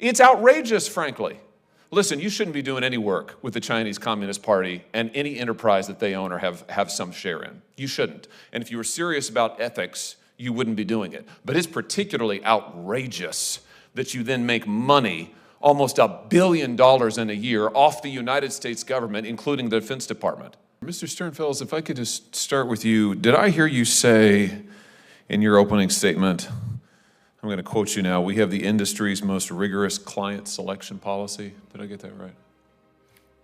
It's outrageous, frankly. Listen, you shouldn't be doing any work with the Chinese Communist Party and any enterprise that they own or have some share in. You shouldn't. And if you were serious about ethics, you wouldn't be doing it. But it's particularly outrageous that you then make money, almost $1 billion in a year, off the United States government, including the Defense Department. Mr. Sternfels, if I could just start with you. Did I hear you say in your opening statement, I'm going to quote you now, we have the industry's most rigorous client selection policy? Did I get that right?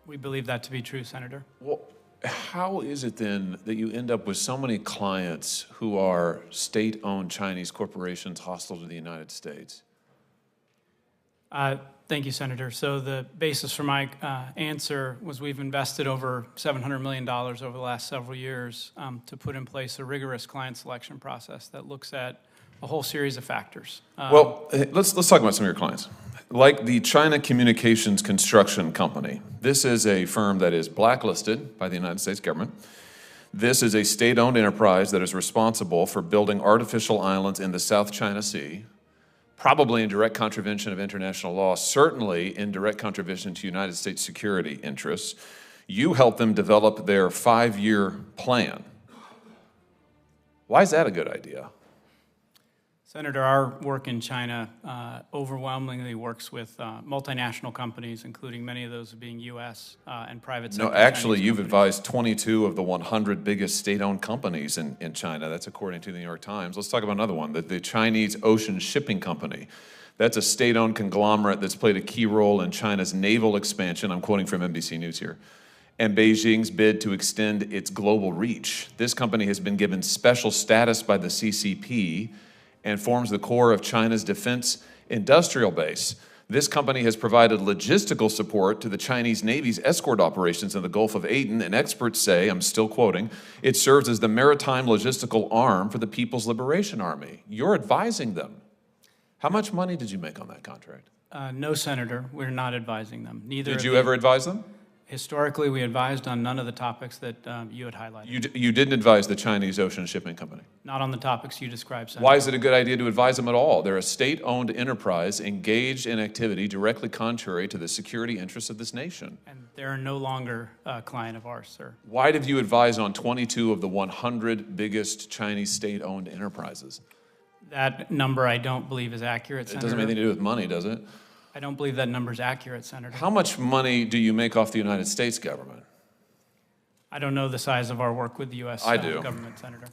We believe that to be true, Senator. Well, how is it then that you end up with so many clients who are state-owned Chinese corporations hostile to the United States? Thank you, Senator. So the basis for my answer was we've invested over $700 million over the last several years to put in place a rigorous client selection process that looks at a whole series of factors. Well, let's talk about some of your clients. Like the China Communications Construction Company. This is a firm that is blacklisted by the United States government. This is a state-owned enterprise that is responsible for building artificial islands in the South China Sea, probably in direct contravention of international law, certainly in direct contravention to United States security interests. You helped them develop their 5-year plan. Why is that a good idea? Senator, our work in China overwhelmingly works with multinational companies, including many of those being U.S. And private sector. No, actually, Chinese you've companies. advised 22 of the 100 biggest state-owned companies in China. That's according to the New York Times. Let's talk about another one, the Chinese Ocean Shipping Company. That's a state-owned conglomerate that's played a key role in China's naval expansion. I'm quoting from NBC News here. And Beijing's bid to extend its global reach. This company has been given special status by the CCP and forms the core of China's defense industrial base. This company has provided logistical support to the Chinese Navy's escort operations in the Gulf of Aden, and experts say, I'm still quoting, it serves as the maritime logistical arm for the People's Liberation Army. You're advising them. How much money did you make on that contract? No, Senator, we're not advising them. Neither. Did you ever advise them? Historically, we advised on none of the topics that you had highlighted. You didn't advise the Chinese Ocean Shipping Company? Not on the topics you described, Senator. Why is it a good idea to advise them at all? They're a state-owned enterprise engaged in activity directly contrary to the security interests of this nation. And they're no longer a client of ours, sir. Why did you advise on 22 of the 100 biggest Chinese state-owned enterprises? That number I don't believe is accurate, Senator. It doesn't have anything to do with money, does it? I don't believe that number is accurate, Senator. How much money do you make off the United States government? I don't know the size of our work with the U.S. Government, Senator.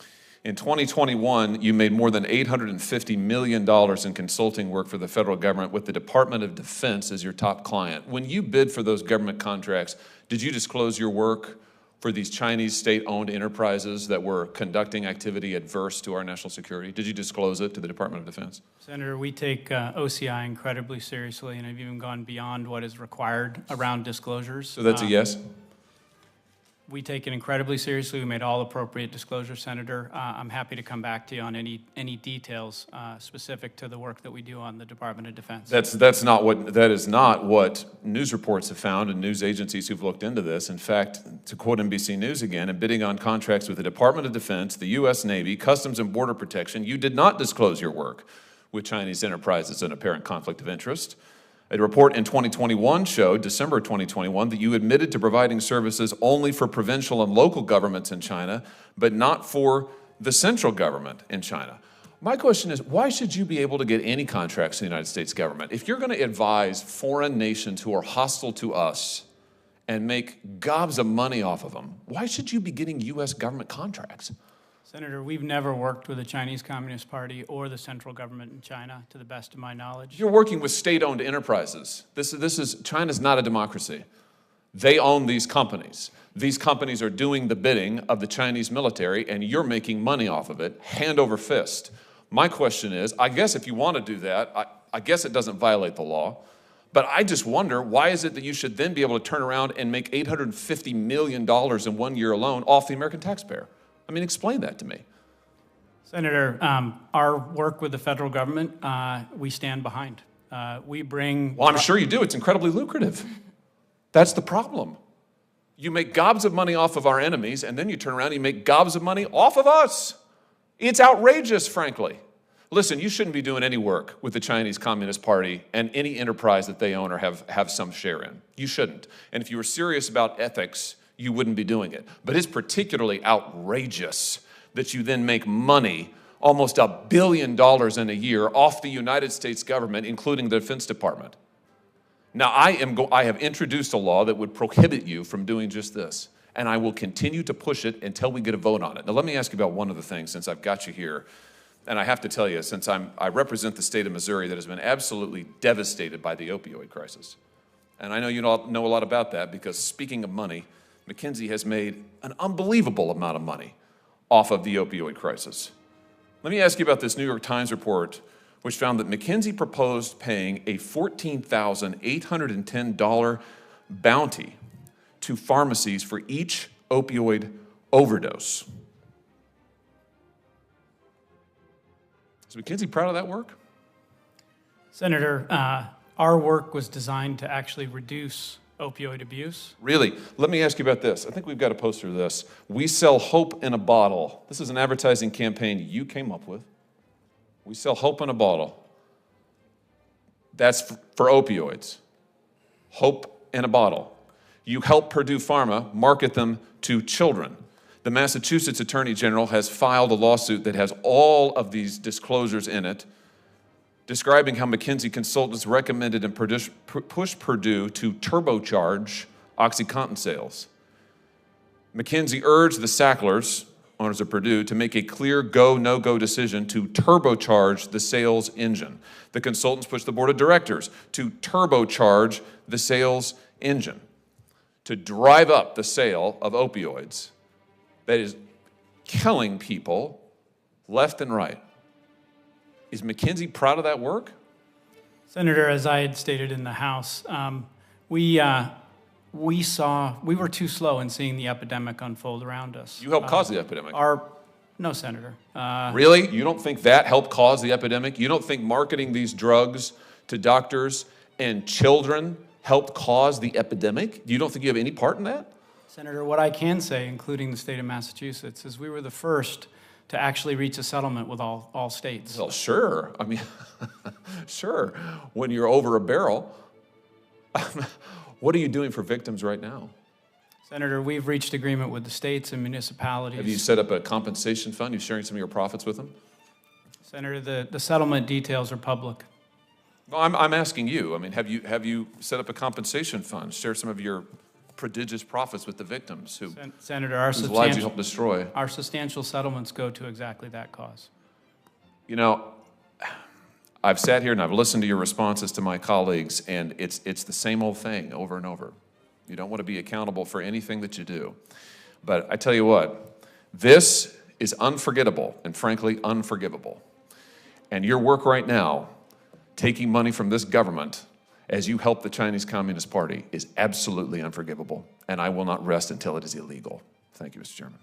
In 2021, you made more than $850 million in consulting work for the federal government with the Department of Defense as your top client. When you bid for those government contracts, did you disclose your work for these Chinese state-owned enterprises that were conducting activity adverse to our national security? Did you disclose it to the Department of Defense? Senator, we take OCI incredibly seriously and have even gone beyond what is required around disclosures. So that's a yes? We take it incredibly seriously. We made all appropriate disclosures, Senator. I'm happy to come back to you on any details specific to the work that we do on the Department of Defense. That is not what news reports have found and news agencies who've looked into this. In fact, to quote NBC News again, in bidding on contracts with the Department of Defense, the U.S. Navy, Customs and Border Protection, you did not disclose your work with Chinese enterprises in apparent conflict of interest. A report in 2021 showed, December 2021, that you admitted to providing services only for provincial and local governments in China, but not for the central government in China. My question is, why should you be able to get any contracts in the United States government? If you're going to advise foreign nations who are hostile to us and make gobs of money off of them, why should you be getting U.S. government contracts? Senator, we've never worked with the Chinese Communist Party or the central government in China, to the best of my knowledge. You're working with state-owned enterprises. China's not a democracy. They own these companies. These companies are doing the bidding of the Chinese military, and you're making money off of it, hand over fist. My question is, I guess if you want to do that, I guess it doesn't violate the law, but I just wonder, why is it that you should then be able to turn around and make $850 million in 1 year alone off the American taxpayer? I mean, explain that to me. Senator, our work with the federal government, we stand behind. We bring... Well, I'm sure you do. It's incredibly lucrative. That's the problem. You make gobs of money off of our enemies, and then you turn around and you make gobs of money off of us. It's outrageous, frankly. Listen, you shouldn't be doing any work with the Chinese Communist Party and any enterprise that they own or have some share in. You shouldn't. And if you were serious about ethics, you wouldn't be doing it. But it's particularly outrageous that you then make money, almost $1 billion in a year, off the United States government, including the Defense Department. Now, I have introduced a law that would prohibit you from doing just this, and I will continue to push it until we get a vote on it. Now, let me ask you about one other thing, since I've got you here. And I have to tell you, since I represent the state of Missouri that has been absolutely devastated by the opioid crisis. And I know you know a lot about that, because speaking of money, McKinsey has made an unbelievable amount of money off of the opioid crisis. Let me ask you about this New York Times report, which found that McKinsey proposed paying a $14,810 bounty to pharmacies for each opioid overdose. Is McKinsey proud of that work? Senator, our work was designed to actually reduce opioid abuse. Really? Let me ask you about this. I think we've got a poster of this. We sell hope in a bottle. This is an advertising campaign you came up with. We sell hope in a bottle. That's for opioids. Hope in a bottle. You help Purdue Pharma market them to children. The Massachusetts Attorney General has filed a lawsuit that has all of these disclosures in it, describing how McKinsey consultants recommended and pushed Purdue to turbocharge OxyContin sales. McKinsey urged the Sacklers, owners of Purdue, to make a clear go, no-go decision to turbocharge the sales engine. The consultants pushed the board of directors to turbocharge the sales engine, to drive up the sale of opioids that is killing people left and right. Is McKinsey proud of that work? Senator, as I had stated in the House, we were too slow in seeing the epidemic unfold around us. You helped cause the epidemic. No, Senator. Really? You don't think that helped cause the epidemic? You don't think marketing these drugs to doctors and children helped cause the epidemic? You don't think you have any part in that? Senator, what I can say, including the state of Massachusetts, is we were the first to actually reach a settlement with all states. Well, sure. I mean, sure. When you're over a barrel. What are you doing for victims right now? Senator, we've reached agreement with the states and municipalities. Have you set up a compensation fund? You're sharing some of your profits with them? Senator, the settlement details are public. Well, I'm asking you. I mean, have you set up a compensation fund? Share some of your prodigious profits with the victims Senator, whose lives you helped destroy. Our substantial settlements go to exactly that cause. You know, I've sat here and I've listened to your responses to my colleagues, and it's the same old thing over and over. You don't want to be accountable for anything that you do. But I tell you what, this is unforgettable and frankly unforgivable. And your work right now, taking money from this government as you help the Chinese Communist Party, is absolutely unforgivable. And I will not rest until it is illegal. Thank you, Mr. Chairman.